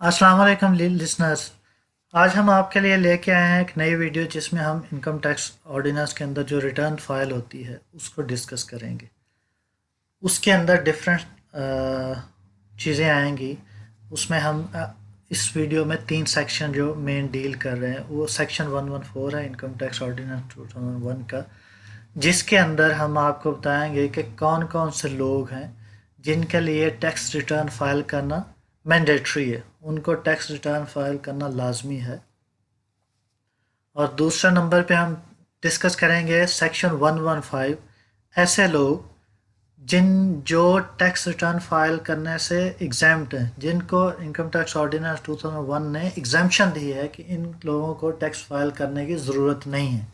अस्सलाम वालेकुम लिसनर्स। आज हम आपके लिए लेके आए हैं एक नई वीडियो जिसमें हम इनकम टैक्स ऑर्डिनेंस के अंदर जो रिटर्न फाइल होती है उसको डिस्कस करेंगे। उसके अंदर डिफरेंट चीज़ें आएंगी। उसमें हम इस वीडियो में 3 सेक्शन जो मेन डील कर रहे हैं वो सेक्शन 114 है इनकम टैक्स ऑर्डिनेंस 2001 का, जिसके अंदर हम आपको बताएंगे कि कौन कौन से लोग हैं जिनके लिए टैक्स रिटर्न फाइल करना मैंडेटरी है, उनको टैक्स रिटर्न फाइल करना लाजमी है। और दूसरा नंबर पे हम डिस्कस करेंगे सेक्शन 115, ऐसे लोग जो टैक्स रिटर्न फाइल करने से एग्जाम्प्ट हैं, जिनको इनकम टैक्स ऑर्डिनेंस 2001 ने एग्जाम्पशन दी है कि इन लोगों को टैक्स फाइल करने की ज़रूरत नहीं है।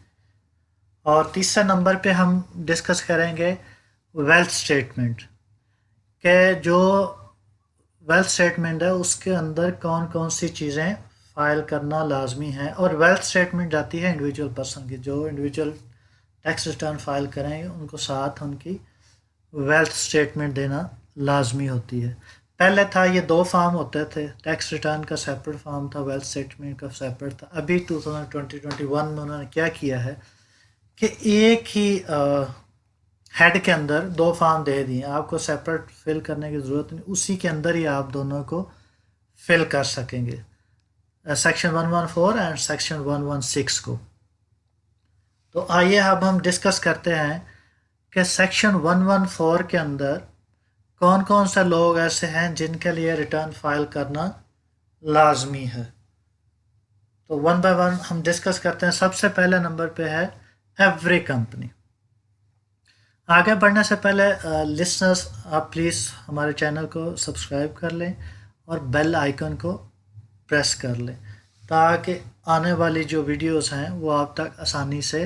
और तीसरे नंबर पे हम डिस्कस करेंगे वेल्थ स्टेटमेंट के जो वेल्थ स्टेटमेंट है उसके अंदर कौन कौन सी चीज़ें फ़ाइल करना लाजमी है। और वेल्थ स्टेटमेंट जाती है इंडिविजुअल पर्सन की, जो इंडिविजुअल टैक्स रिटर्न फाइल करेंगे उनको साथ उनकी वेल्थ स्टेटमेंट देना लाजमी होती है। पहले था ये 2 फॉर्म होते थे, टैक्स रिटर्न का सेपरेट फॉर्म था, वेल्थ स्टेटमेंट का सेपरेट था। अभी 2021 में उन्होंने क्या किया है कि एक ही हेड के अंदर 2 फॉर्म दे दिए, आपको सेपरेट फिल करने की ज़रूरत नहीं, उसी के अंदर ही आप दोनों को फिल कर सकेंगे, सेक्शन 114 एंड सेक्शन 116 को। तो आइए अब हम डिस्कस करते हैं कि सेक्शन 114 के अंदर कौन कौन से लोग ऐसे हैं जिनके लिए रिटर्न फाइल करना लाजमी है। तो वन बाय वन हम डिस्कस करते हैं। सबसे पहले नंबर पे है एवरी कंपनी। आगे बढ़ने से पहले लिसनर्स, आप प्लीज़ हमारे चैनल को सब्सक्राइब कर लें और बेल आइकन को प्रेस कर लें ताकि आने वाली जो वीडियोस हैं वो आप तक आसानी से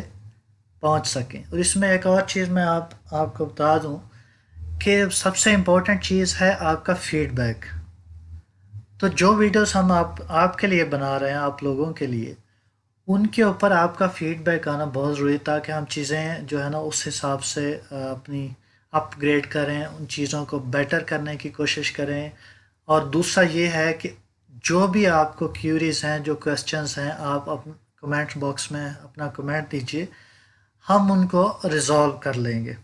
पहुंच सकें। और इसमें एक और चीज़ मैं आपको बता दूं कि सबसे इम्पोर्टेंट चीज़ है आपका फीडबैक। तो जो वीडियोस हम आपके लिए बना रहे हैं, आप लोगों के लिए, उनके ऊपर आपका फीडबैक आना बहुत ज़रूरी है ताकि हम चीज़ें जो है ना उस हिसाब से अपनी अपग्रेड करें, उन चीज़ों को बेटर करने की कोशिश करें। और दूसरा ये है कि जो भी आपको क्यूरीज हैं, जो क्वेश्चंस हैं, आप अपने कमेंट बॉक्स में अपना कमेंट दीजिए, हम उनको रिजॉल्व कर लेंगे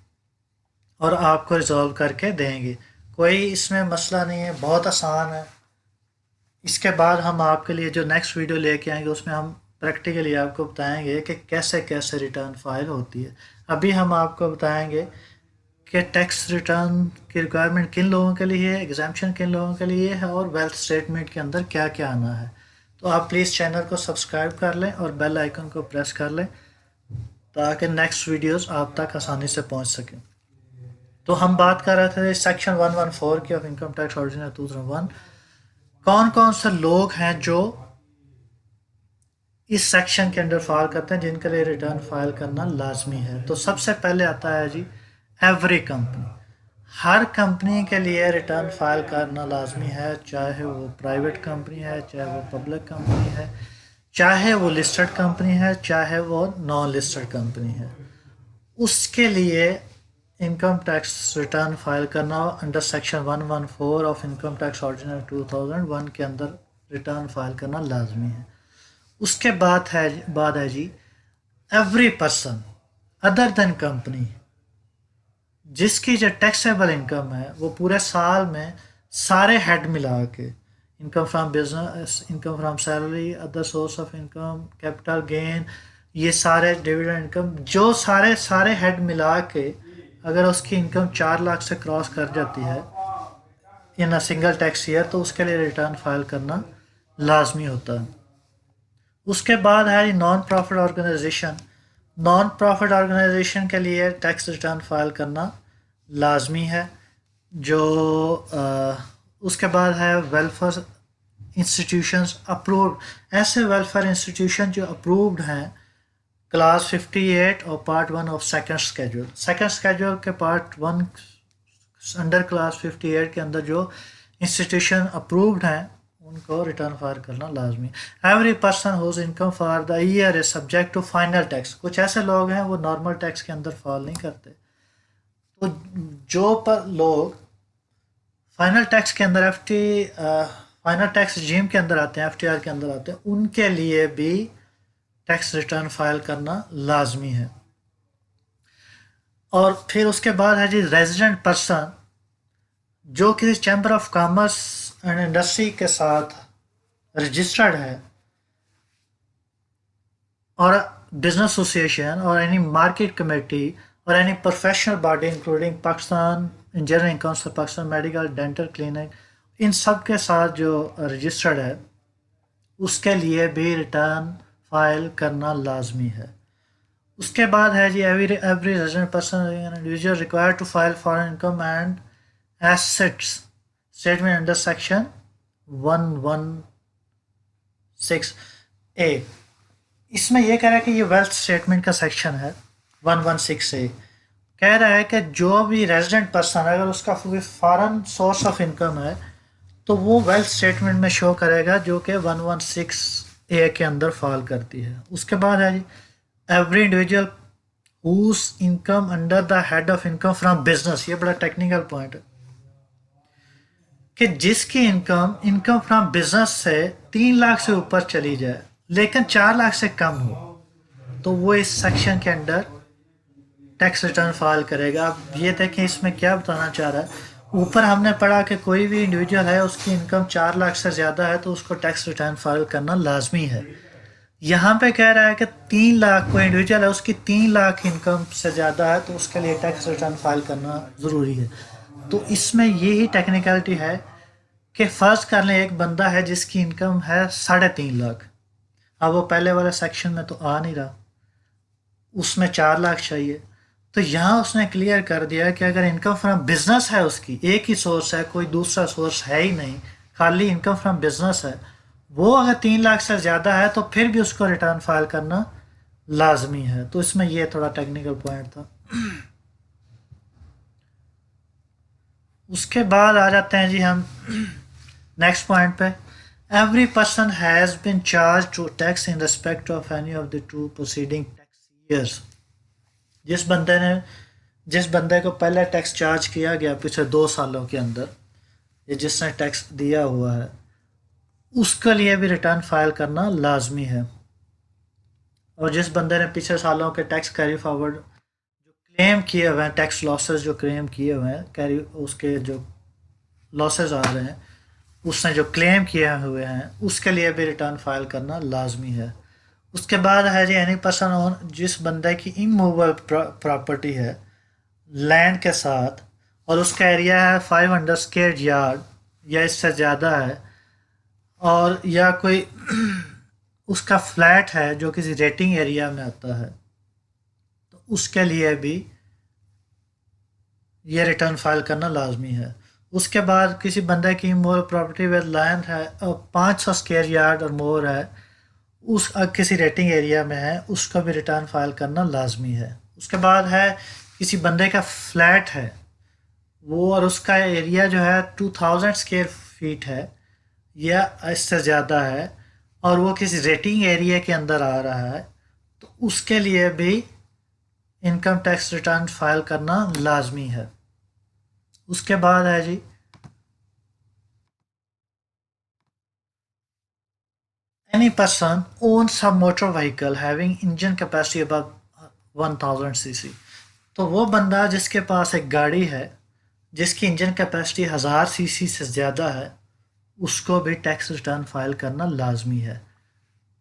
और आपको रिजॉल्व करके देंगे। कोई इसमें मसला नहीं है, बहुत आसान है। इसके बाद हम आपके लिए जो नेक्स्ट वीडियो लेके आएंगे उसमें हम प्रैक्टिकली आपको बताएंगे कि कैसे कैसे रिटर्न फाइल होती है। अभी हम आपको बताएंगे कि टैक्स रिटर्न की रिक्वायरमेंट किन लोगों के लिए है, एग्जाम्पशन किन लोगों के लिए है और वेल्थ स्टेटमेंट के अंदर क्या क्या आना है। तो आप प्लीज़ चैनल को सब्सक्राइब कर लें और बेल आइकन को प्रेस कर लें ताकि नेक्स्ट वीडियोस आप तक आसानी से पहुंच सकें। तो हम बात कर रहे थे सेक्शन 114 की ऑफ इनकम टैक्स ऑर्डिनेंस 2001। कौन कौन से लोग हैं जो इस सेक्शन के अंडर फाइल करते हैं जिनके लिए रिटर्न फाइल करना लाजमी है। तो सबसे पहले आता है जी एवरी कंपनी। हर कंपनी के लिए रिटर्न फाइल करना लाजमी है, चाहे वो प्राइवेट कंपनी है, चाहे वो पब्लिक कंपनी है, चाहे वो लिस्टेड कंपनी है, चाहे वो नॉन लिस्टेड कंपनी है। उसके लिए इनकम टैक्स रिटर्न फाइल करना under section 114 of income tax ordinance 2001 के अंदर रिटर्न फाइल करना लाजमी है। उसके बाद है जी every person other than company जिसकी जो टैक्सेबल इनकम है वो पूरे साल में सारे हेड मिला के, income from business, income from salary, other source of income, capital gain, ये सारे डिविडेंड इनकम, जो सारे सारे हेड मिला के अगर उसकी इनकम 4 लाख से क्रॉस कर जाती है इन अ सिंगल टैक्स ईयर तो उसके लिए रिटर्न फाइल करना लाजमी होता है। उसके बाद है non profit organization. Non profit organization के लिए टैक्स रिटर्न फाइल करना लाजमी है। जो उसके बाद है वेलफेयर इंस्टीट्यूशंस अप्रूव्ड। ऐसे वेलफेयर इंस्टीट्यूशन जो अप्रूव्ड हैं क्लास 58 और पार्ट 1 ऑफ सेकंड स्केड्यूल के पार्ट 1 अंडर क्लास 58 के अंदर जो इंस्टीट्यूशन अप्रूव्ड हैं उनको रिटर्न फाइल करना लाजमी। Every person whose income for the year is subject to final tax. कुछ ऐसे लोग हैं वो नॉर्मल टैक्स के अंदर फॉल नहीं करते, तो जो पर लोग फाइनल टैक्स के अंदर FT फाइनल टैक्स रजीम के अंदर आते हैं, FTR के अंदर आते हैं, उनके लिए भी टैक्स रिटर्न फाइल करना लाजमी है। और फिर उसके बाद है जी रेजिडेंट पर्सन जो किसी chamber of commerce and industry के साथ रजिस्टर्ड है, और बिजनेस एसोसिएशन और एनी मार्केट कमेटी और any professional body including Pakistan engineering council, Pakistan medical dental clinic, इन सब के साथ जो रजिस्टर्ड है उसके लिए भी रिटर्न फाइल करना लाजमी है। उसके बाद है जी every resident person individual required to file foreign income and assets statement under section 116A। इसमें यह कह रहा है कि ये वेल्थ स्टेटमेंट का सेक्शन है 116A। कह रहा है कि जो भी रेजिडेंट पर्सन अगर उसका फॉरेन सोर्स ऑफ इनकम है तो वो वेल्थ स्टेटमेंट में शो करेगा, जो कि 116A के अंदर फॉल करती है। उसके बाद है जी every individual whose income under the head of income from business, ये बड़ा टेक्निकल पॉइंट है कि जिसकी इनकम फ्रॉम बिजनेस से 3 लाख से ऊपर चली जाए लेकिन 4 लाख से कम हो, तो वो इस सेक्शन के अंडर टैक्स रिटर्न फाइल करेगा। अब ये देखें इसमें क्या बताना चाह रहा है। ऊपर हमने पढ़ा कि कोई भी इंडिविजुअल है उसकी इनकम 4 लाख से ज़्यादा है तो उसको टैक्स रिटर्न फाइल करना लाजमी है। यहाँ पे कह रहा है कि 3 लाख कोई इंडिविजुअल है उसकी 3 लाख इनकम से ज़्यादा है तो उसके लिए टैक्स रिटर्न फाइल करना ज़रूरी है। तो इसमें यही टेक्निकलिटी है कि फ़र्ज़ कर लें एक बंदा है जिसकी इनकम है 3.5 लाख, अब वो पहले वाले सेक्शन में तो आ नहीं रहा, उसमें 4 लाख चाहिए, तो यहाँ उसने क्लियर कर दिया कि अगर इनकम फ्रॉम बिजनेस है, उसकी एक ही सोर्स है, कोई दूसरा सोर्स है ही नहीं, खाली इनकम फ्रॉम बिजनेस है, वो अगर 3 लाख से ज़्यादा है तो फिर भी उसको रिटर्न फाइल करना लाजमी है। तो इसमें ये थोड़ा टेक्निकल पॉइंट था। उसके बाद आ जाते हैं जी हम नेक्स्ट पॉइंट पे। Every person has been charge to tax in respect of any of the 2 proceeding tax years. जिस बंदे को पहले टैक्स चार्ज किया गया पिछले 2 सालों के अंदर, या जिसने टैक्स दिया हुआ है, उसके लिए भी रिटर्न फाइल करना लाजमी है। और जिस बंदे ने पिछले सालों के टैक्स कैरी फॉरवर्ड जो क्लेम किए हुए हैं, टैक्स लॉसेस जो क्लेम किए हुए हैं, कैरी उसके जो लॉसेस आ रहे हैं उसने जो क्लेम किए हुए हैं, उसके लिए भी रिटर्न फाइल करना लाजमी है। उसके बाद है जी एनी पर्सन ओन, जिस बंदे की इमूवेबल प्रॉपर्टी है लैंड के साथ और उसका एरिया है 500 स्क्वायर यार्ड या इससे ज़्यादा है, और या कोई उसका फ्लैट है जो किसी रेटिंग एरिया में आता है, तो उसके लिए भी ये रिटर्न फाइल करना लाजमी है। उसके बाद किसी बंदे की मोर प्रॉपर्टी विद लैंड है और 500 स्क्वायर यार्ड और मोर है, उस किसी रेटिंग एरिया में है, उसका भी रिटर्न फाइल करना लाजमी है। उसके बाद है किसी बंदे का फ्लैट है वो और उसका एरिया जो है 2000 स्क्वायर फीट है या इससे ज़्यादा है और वो किसी रेटिंग एरिया के अंदर आ रहा है, तो उसके लिए भी इनकम टैक्स रिटर्न फाइल करना लाजमी है। उसके बाद है जी any person owns a motor vehicle having engine capacity above 1000 cc। तो वो बंदा जिसके पास एक गाड़ी है जिसकी इंजन कैपेसिटी 1000 सीसी से ज़्यादा है, उसको भी टैक्स रिटर्न फाइल करना लाजमी है।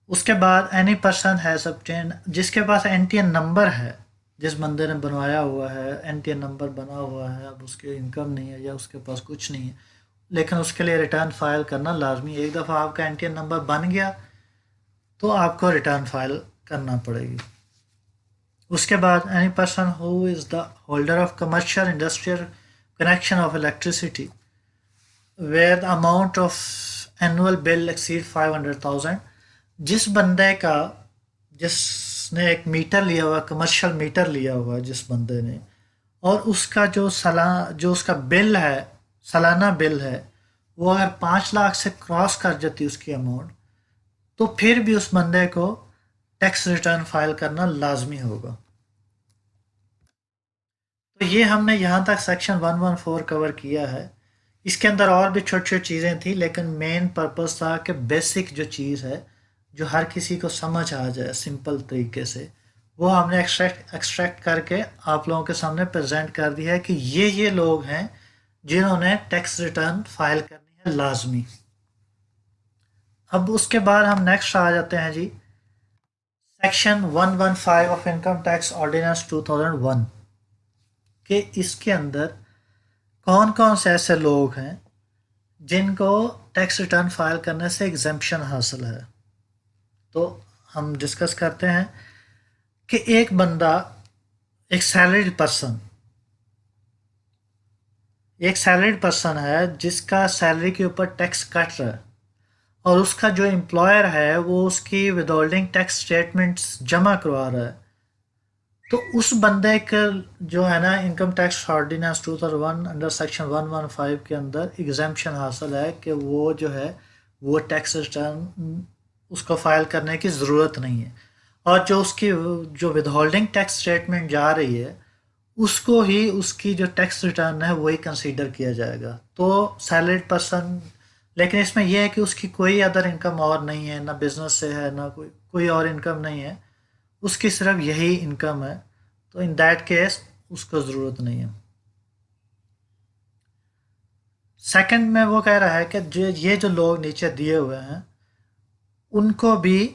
उसके बाद एनी पर्सन हैज़ ऑब्टेन, जिसके पास एनटीएन नंबर है, जिस बंदे ने बनवाया हुआ है एनटीएन नंबर बना हुआ है, अब उसकी इनकम नहीं है या उसके पास कुछ नहीं है, लेकिन उसके लिए रिटर्न फाइल करना लाजमी है। एक दफ़ा आपका एनटीएन नंबर बन गया तो आपको रिटर्न फाइल करना पड़ेगी। उसके बाद any person who is the holder of commercial industrial connection of electricity where the amount of annual bill exceed 500,000, जिस बंदे का जिसने एक मीटर लिया हुआ, कमर्शियल मीटर लिया हुआ जिस बंदे ने, और उसका जो उसका बिल है, सालाना बिल है, वो अगर 5 लाख से क्रॉस कर जाती उसकी अमाउंट, तो फिर भी उस बंदे को टैक्स रिटर्न फाइल करना लाजमी होगा। तो ये हमने यहाँ तक सेक्शन 114 कवर किया है اس کے اندر اور بھی چھوٹی چھوٹی چیزیں تھیں، لیکن مین پرپس تھا کہ بیسک جو چیز ہے جو ہر کسی کو سمجھ آ جائے سمپل طریقے سے، وہ ہم نے ایکسٹریکٹ کر کے آپ لوگوں کے سامنے پریزنٹ کر دیا ہے کہ یہ لوگ ہیں جنہوں نے ٹیکس ریٹرن فائل کرنی ہے لازمی۔ اب اس کے بعد ہم نیکسٹ آ جاتے ہیں جی section 115 of income tax ordinance 2001 کہ اس کے اندر کون کون سے ایسے لوگ ہیں جن کو ٹیکس ریٹرن فائل کرنے سے ایگزمپشن حاصل ہے۔ تو ہم ڈسکس کرتے ہیں کہ ایک بندہ، ایک سیلریڈ پرسن ہے جس کا سیلری کے اوپر ٹیکس کٹ رہا ہے، اور اس کا جو امپلائر ہے وہ اس کی ود ہولڈنگ ٹیکس اسٹیٹمنٹس جمع کروا رہا ہے، تو اس بندے کا جو ہے نا income tax ordinance 2001 under section 115 کے اندر ایگزمپشن حاصل ہے کہ وہ جو ہے وہ ٹیکس ریٹرن اس کو فائل کرنے کی ضرورت نہیں ہے، اور جو اس کی جو ود ہولڈنگ ٹیکس اسٹیٹمنٹ جا رہی ہے اس کو ہی اس کی جو ٹیکس ریٹرن ہے وہی کنسیڈر کیا جائے گا۔ تو سیلریڈ پرسن، لیکن اس میں یہ ہے کہ اس کی کوئی ادر انکم اور نہیں ہے، نہ بزنس سے ہے، نہ کوئی اور انکم نہیں ہے، اس کی صرف یہی انکم ہے، تو ان دیٹ کیس اس کو ضرورت نہیں ہے۔ سیکنڈ میں وہ کہہ رہا ہے کہ یہ جو لوگ نیچے دیے ہوئے ہیں ان کو بھی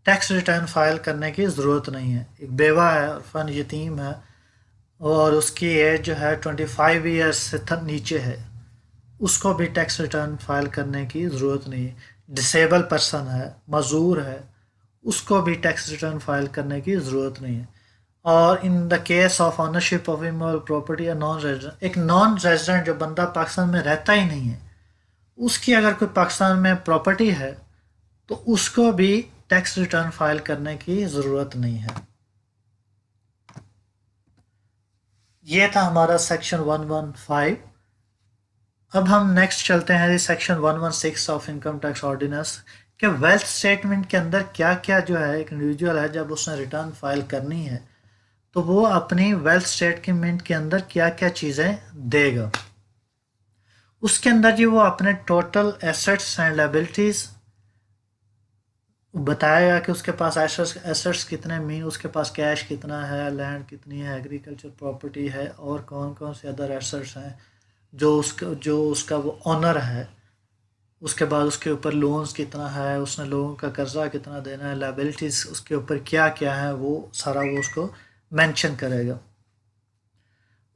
ٹیکس ریٹرن فائل کرنے کی ضرورت نہیں ہے۔ ایک بیوہ ہے، عرفان یتیم ہے، اور اس کی ایج جو ہے 25 ایئرس سے نیچے ہے، اس کو بھی ٹیکس ریٹرن فائل کرنے کی ضرورت نہیں ہے۔ ڈسیبل پرسن ہے، معذور ہے، اس کو بھی ٹیکس ریٹرن فائل کرنے کی ضرورت نہیں ہے۔ اور in the case of ownership of immovable property ایک نان ریزیڈنٹ جو بندہ پاکستان میں رہتا ہی نہیں ہے، اس کی اگر کوئی پاکستان میں پراپرٹی ہے تو اس کو بھی ٹیکس ریٹرن فائل کرنے کی ضرورت نہیں ہے۔ یہ تھا ہمارا سیکشن 115۔ اب ہم نیکسٹ چلتے ہیں section 116 of income tax ordinance کہ ویلتھ اسٹیٹمنٹ کے اندر کیا کیا جو ہے ایک انڈیویجول ہے جب اس نے ریٹرن فائل کرنی ہے تو وہ اپنی ویلتھ اسٹیٹمنٹ کے اندر کیا کیا چیزیں دے گا۔ اس کے اندر جی وہ اپنے ٹوٹل ایسٹس اینڈ لائبلٹیز بتائے گا کہ اس کے پاس ایسٹس کتنے، مین اس کے پاس کیش کتنا ہے، لینڈ کتنی ہے، ایگریکلچر پراپرٹی ہے، اور کون کون سے ادر ایسٹس ہیں جو اس کا وہ آنر ہے۔ اس کے بعد اس کے اوپر لونز کتنا ہے، اس نے لوگوں کا قرضہ کتنا دینا ہے، لائبلٹیز اس کے اوپر کیا کیا ہے، وہ سارا وہ اس کو مینشن کرے گا۔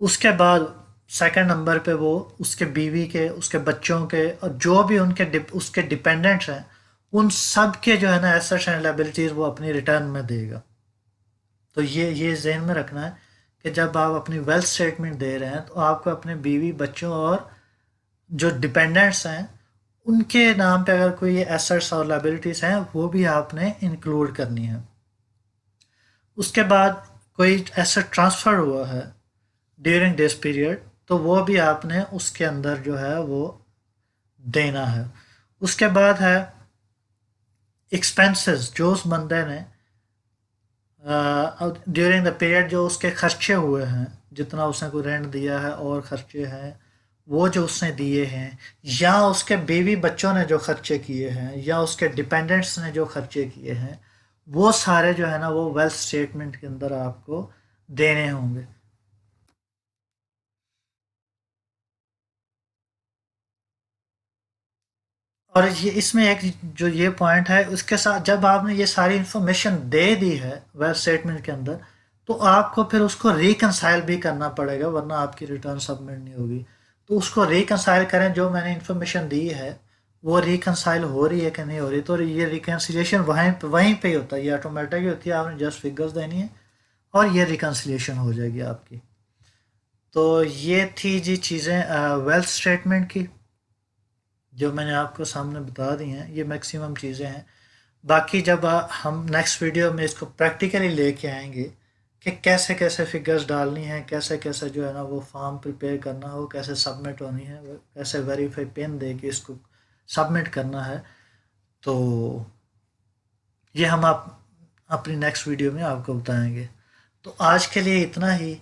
اس کے بعد سیکنڈ نمبر پہ وہ اس کے بیوی کے، اس کے بچوں کے، اور جو بھی اس کے ڈپینڈنٹس ہیں ان سب کے جو ہے نا ایسٹس اینڈ لائبلٹیز وہ اپنی ریٹرن میں دے گا۔ تو یہ ذہن میں رکھنا ہے کہ جب آپ اپنی ویلتھ اسٹیٹمنٹ دے رہے ہیں تو آپ کو اپنے بیوی بچوں اور جو ڈپینڈنٹس ہیں ان کے نام پہ اگر کوئی ایسٹس اور لائبلٹیز ہیں وہ بھی آپ نے انکلوڈ کرنی ہے۔ اس کے بعد کوئی ایسٹ ٹرانسفر ہوا ہے ڈیورنگ دس پیریڈ تو وہ بھی آپ نے اس کے اندر جو ہے وہ دینا ہے۔ اس کے بعد ہے ایکسپینسز جو اس بندے نے ڈیورنگ دا پیریڈ جو اس کے خرچے ہوئے ہیں، جتنا اس نے کوئی رینٹ دیا ہے اور خرچے ہیں وہ جو اس نے دیے ہیں، یا اس کے بیوی بچوں نے جو خرچے کیے ہیں، یا اس کے ڈپینڈنٹس نے جو خرچے کیے ہیں، وہ سارے جو ہے نا وہ ویلتھ اسٹیٹمنٹ کے اندر آپ کو دینے ہوں گے۔ اور اس میں ایک جو یہ پوائنٹ ہے اس کے ساتھ جب آپ نے یہ ساری انفارمیشن دے دی ہے ویلتھ اسٹیٹمنٹ کے اندر تو آپ کو پھر اس کو ریکنسائل بھی کرنا پڑے گا، ورنہ آپ کی ریٹرن سبمٹ نہیں ہوگی۔ تو اس کو ریکنسائل کریں، جو میں نے انفارمیشن دی ہے وہ ریکنسائل ہو رہی ہے کہ نہیں ہو رہی، تو یہ ریکنسیلیشن وہیں پہ ہی ہوتا ہے، یہ آٹومیٹک ہی ہوتی ہے، آپ نے جسٹ فگرز دینی ہے اور یہ ریکنسیلیشن ہو جائے گی آپ کی۔ تو یہ تھی جی چیزیں ویلتھ اسٹیٹمنٹ کی جو میں نے آپ کو سامنے بتا دی ہیں، یہ میکسیمم چیزیں ہیں۔ باقی جب ہم نیکسٹ ویڈیو میں اس کو پریکٹیکلی لے کے آئیں گے کہ کیسے کیسے فگرز ڈالنی ہیں، کیسے کیسے جو ہے نا وہ فارم پریپیئر کرنا ہو، کیسے سبمٹ ہونی ہے، کیسے ویریفائی پن دے کے اس کو سبمٹ کرنا ہے، تو یہ ہم اپنی نیکسٹ ویڈیو میں آپ کو بتائیں گے۔ تو آج کے لیے اتنا ہی۔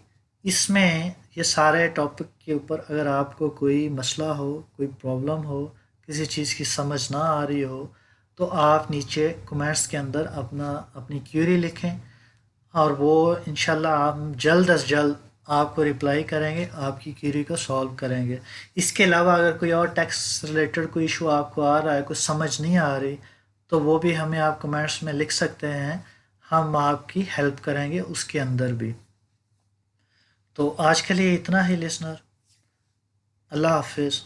اس میں یہ سارے ٹاپک کے اوپر اگر آپ کو کوئی مسئلہ ہو، کوئی پرابلم ہو، کسی چیز کی سمجھ نہ آ رہی ہو، تو آپ نیچے کمنٹس کے اندر اپنی کیوری لکھیں، اور وہ انشاءاللہ ہم جلد از جلد آپ کو رپلائی کریں گے، آپ کی کیوری کو سالو کریں گے۔ اس کے علاوہ اگر کوئی اور ٹیکس ریلیٹڈ کوئی ایشو آپ کو آ رہا ہے، کچھ سمجھ نہیں آ رہی، تو وہ بھی ہمیں آپ کمنٹس میں لکھ سکتے ہیں، ہم آپ کی ہیلپ کریں گے اس کے اندر بھی۔ تو آج کے لیے اتنا ہی لسنر، اللہ حافظ۔